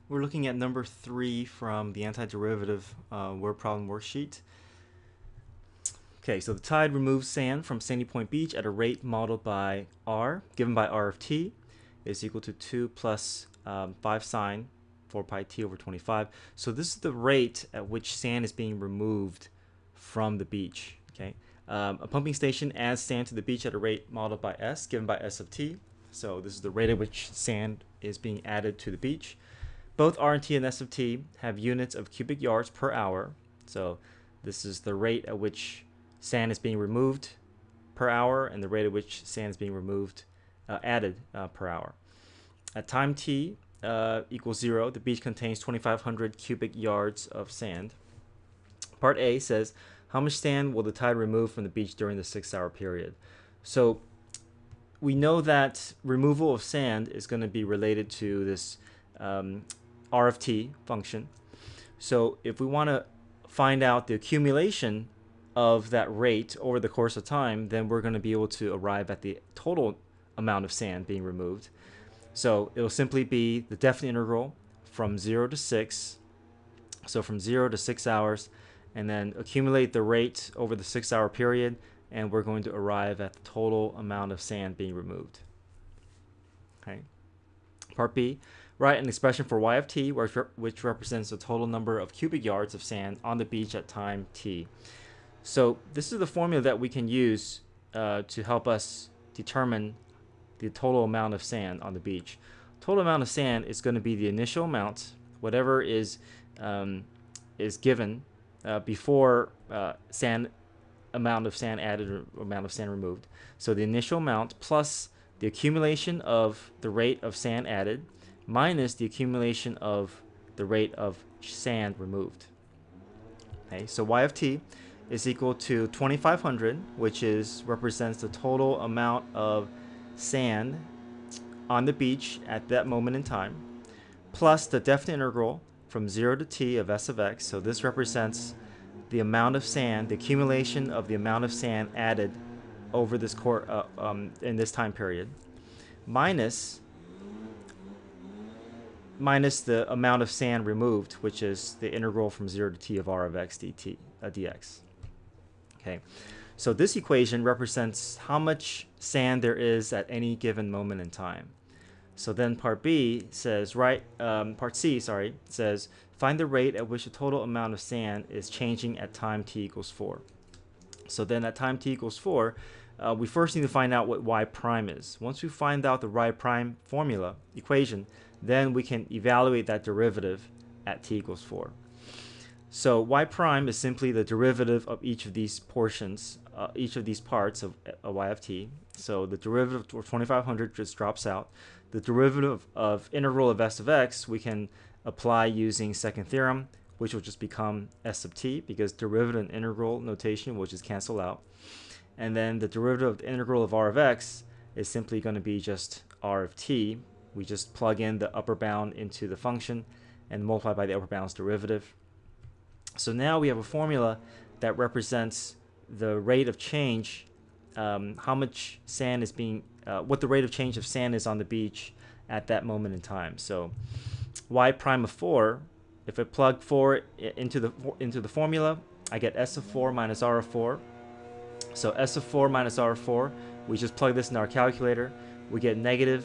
We're looking at number 3 from the antiderivative word problem worksheet. Okay, so the tide removes sand from Sandy Point Beach at a rate modeled by R, given by R of t, is equal to 2 plus 5 sine 4 pi t over 25. So this is the rate at which sand is being removed from the beach. Okay, a pumping station adds sand to the beach at a rate modeled by S, given by S of t. So this is the rate at which sand is being added to the beach. Both R and T and S of T have units of cubic yards per hour. So this is the rate at which sand is being removed per hour and the rate at which sand is being removed, added per hour. At time t equals 0, the beach contains 2,500 cubic yards of sand. Part A says, how much sand will the tide remove from the beach during the 6-hour period? So we know that removal of sand is going to be related to this R of t function. So if we want to find out the accumulation of that rate over the course of time, then we're going to be able to arrive at the total amount of sand being removed. So it'll simply be the definite integral from 0 to 6. So from 0 to 6 hours, and then accumulate the rate over the 6-hour period, and we're going to arrive at the total amount of sand being removed. Okay. Part B, write an expression for y of t, which represents the total number of cubic yards of sand on the beach at time t. So this is the formula that we can use to help us determine the total amount of sand on the beach. Total amount of sand is going to be the initial amount, whatever is given before amount of sand added or amount of sand removed. So the initial amount plus the accumulation of the rate of sand added minus the accumulation of the rate of sand removed. Okay, so y of t is equal to 2,500, which represents the total amount of sand on the beach at that moment in time, plus the definite integral from 0 to t of s of x. So this represents the amount of sand, the accumulation of the amount of sand added over this in this time period, minus the amount of sand removed, which is the integral from 0 to t of r of x dx. Okay, so this equation represents how much sand there is at any given moment in time. So then part B says, part C, says, find the rate at which the total amount of sand is changing at time t equals 4. So then at time t equals 4, we first need to find out what y prime is. Once we find out the y prime equation, then we can evaluate that derivative at t equals 4. So y prime is simply the derivative of each of these portions, each of these parts of y of t. So the derivative of 2,500 just drops out. The derivative of integral of s of x we can apply using second theorem, which will just become s of t, because derivative and integral notation will just cancel out. And then the derivative of the integral of r of x is simply going to be just r of t. We just plug in the upper bound into the function and multiply by the upper bound's derivative. So now we have a formula that represents the rate of change, how much sand is being, what the rate of change of sand is on the beach at that moment in time. So y prime of 4, if I plug 4 into the formula, I get s of 4 minus r of 4. So s of 4 minus r of 4, we just plug this in our calculator, we get negative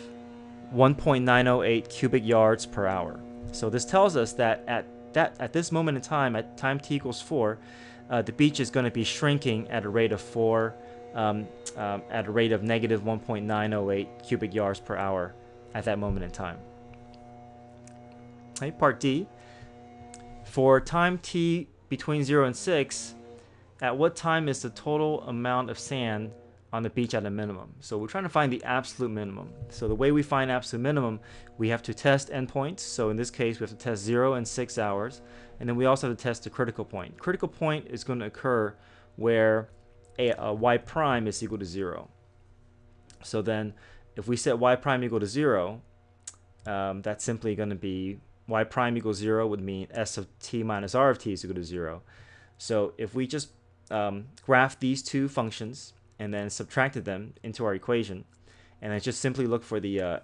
1.908 cubic yards per hour. So this tells us that at this moment in time, at time t equals 4, the beach is going to be shrinking at a rate of negative 1.908 cubic yards per hour at that moment in time. Okay, part D. For time t between 0 and 6, at what time is the total amount of sand on the beach at a minimum? So we're trying to find the absolute minimum. So the way we find absolute minimum, we have to test endpoints. So in this case, we have to test 0 and 6 hours. And then we also have to test the critical point. Critical point is going to occur where a y prime is equal to 0. So then if we set y prime equal to 0, that's simply going to be y prime equals 0 would mean s of t minus r of t is equal to 0. So if we just graph these two functions and then subtracted them into our equation, and I just simply look for the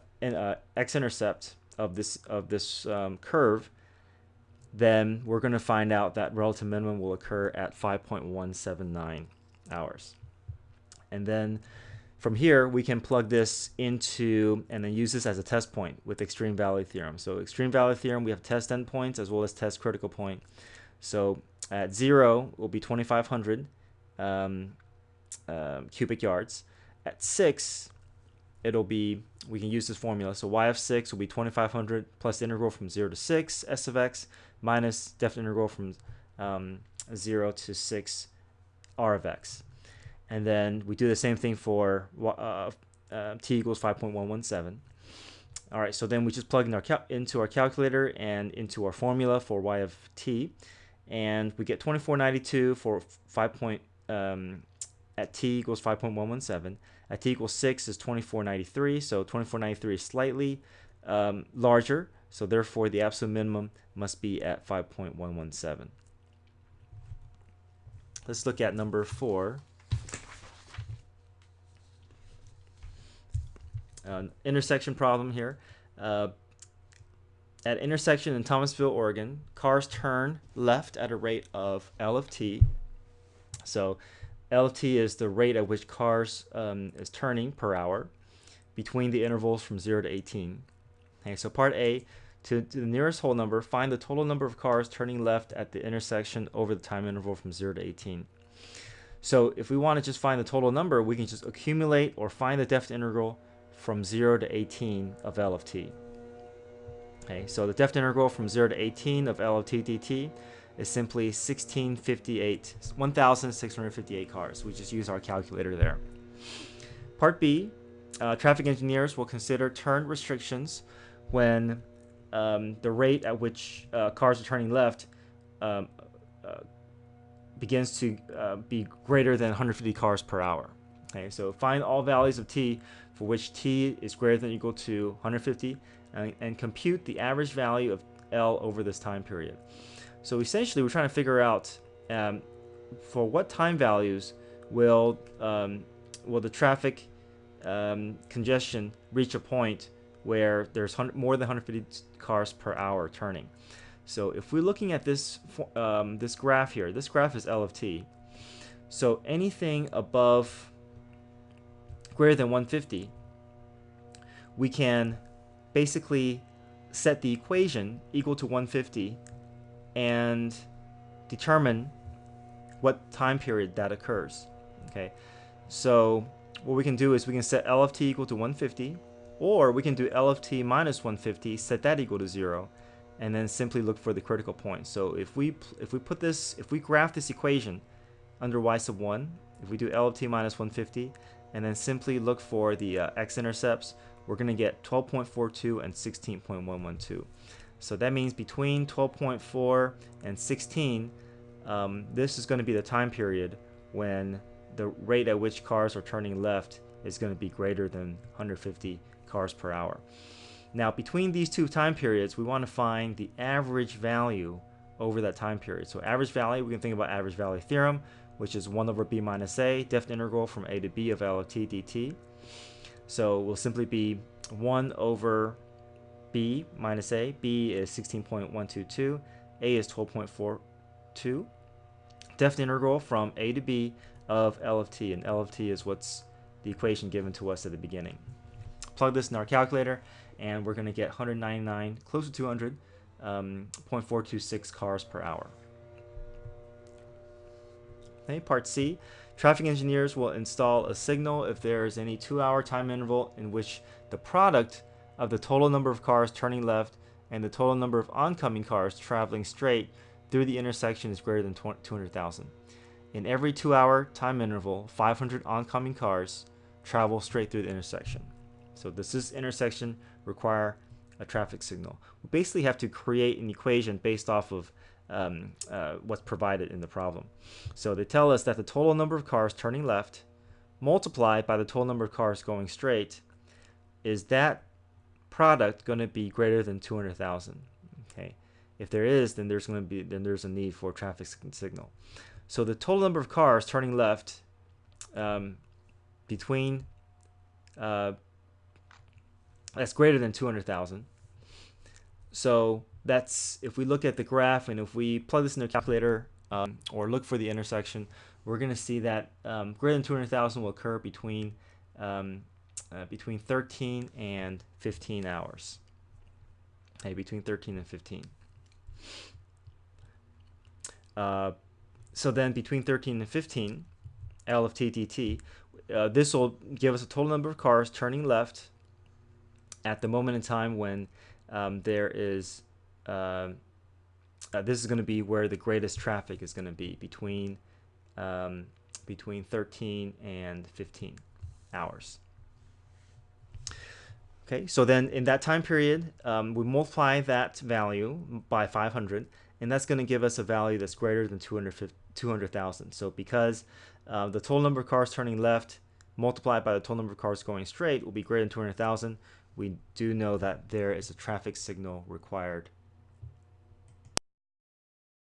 x-intercept this curve, then we're going to find out that relative minimum will occur at 5.179 hours. And then from here, we can plug this into and then use this as a test point with extreme value theorem. So extreme value theorem, we have test endpoints as well as test critical point. So at 0 will be 2,500 cubic yards. At 6, it'll be, we can use this formula. So y of 6 will be 2,500 plus the integral from 0 to 6 s of x minus definite integral from 0 to 6 r of x. And then we do the same thing for t equals 5.117. All right, so then we just plug in into our calculator and into our formula for y of t, and we get 2492 for at t equals 5.117. At t equals 6 is 2493, so 2493 is slightly larger, so therefore the absolute minimum must be at 5.117. Let's look at number 4. Intersection problem here. At intersection in Thomasville, Oregon, cars turn left at a rate of L of t. So L of t is the rate at which cars is turning per hour between the intervals from 0 to 18. Okay, so part A, to the nearest whole number, find the total number of cars turning left at the intersection over the time interval from 0 to 18. So if we want to just find the total number, we can just accumulate or find the definite integral from 0 to 18 of L of t. Okay, so the definite integral from 0 to 18 of L of t dt is simply 1,658 cars. We just use our calculator there. Part B, traffic engineers will consider turn restrictions when the rate at which cars are turning left begins to be greater than 150 cars per hour. Okay, so find all values of t for which t is greater than or equal to 150 and compute the average value of L over this time period. So essentially we're trying to figure out for what time values will the traffic congestion reach a point where there's more than 150 cars per hour turning. So if we're looking at this this graph here, this graph is L of t. So anything above greater than 150, we can basically set the equation equal to 150 and determine what time period that occurs. Okay, so what we can do is we can set L of t equal to 150, or we can do L of t minus 150, set that equal to 0, and then simply look for the critical point. So if we graph this equation under y sub 1, if we do L of t minus 150 and then simply look for the x-intercepts, we're going to get 12.42 and 16.112. So that means between 12.4 and 16, this is going to be the time period when the rate at which cars are turning left is going to be greater than 150 cars per hour. Now, between these two time periods, we want to find the average value over that time period. So average value, we can think about average value theorem, which is 1 over b minus a, definite integral from a to b of L of t dt. So will simply be 1 over b minus a. B is 16.122, a is 12.42. Definite integral from a to b of L of t, and L of t is what's the equation given to us at the beginning. Plug this in our calculator, and we're going to get 199, close to 200, 0.426 cars per hour. Okay, part C, traffic engineers will install a signal if there is any 2-hour time interval in which the product of the total number of cars turning left and the total number of oncoming cars traveling straight through the intersection is greater than 200,000. In every 2-hour time interval, 500 oncoming cars travel straight through the intersection. So does this intersection require a traffic signal? We basically have to create an equation based off of what's provided in the problem. So they tell us that the total number of cars turning left multiplied by the total number of cars going straight, is that product going to be greater than 200,000? Okay, if there is, then there's a need for a traffic signal. So the total number of cars turning left between that's greater than 200,000. So that's, if we look at the graph and if we plug this in a calculator or look for the intersection, we're going to see that greater than 200,000 will occur between 13 and 15 hours. Okay, between 13 and 15. So then between 13 and 15, L of t dt, this will give us a total number of cars turning left at the moment in time when there is, this is going to be where the greatest traffic is going to be, between 13 and 15 hours. Okay, so then in that time period, we multiply that value by 500, and that's going to give us a value that's greater than 200,000. So because the total number of cars turning left multiplied by the total number of cars going straight will be greater than 200,000, we do know that there is a traffic signal required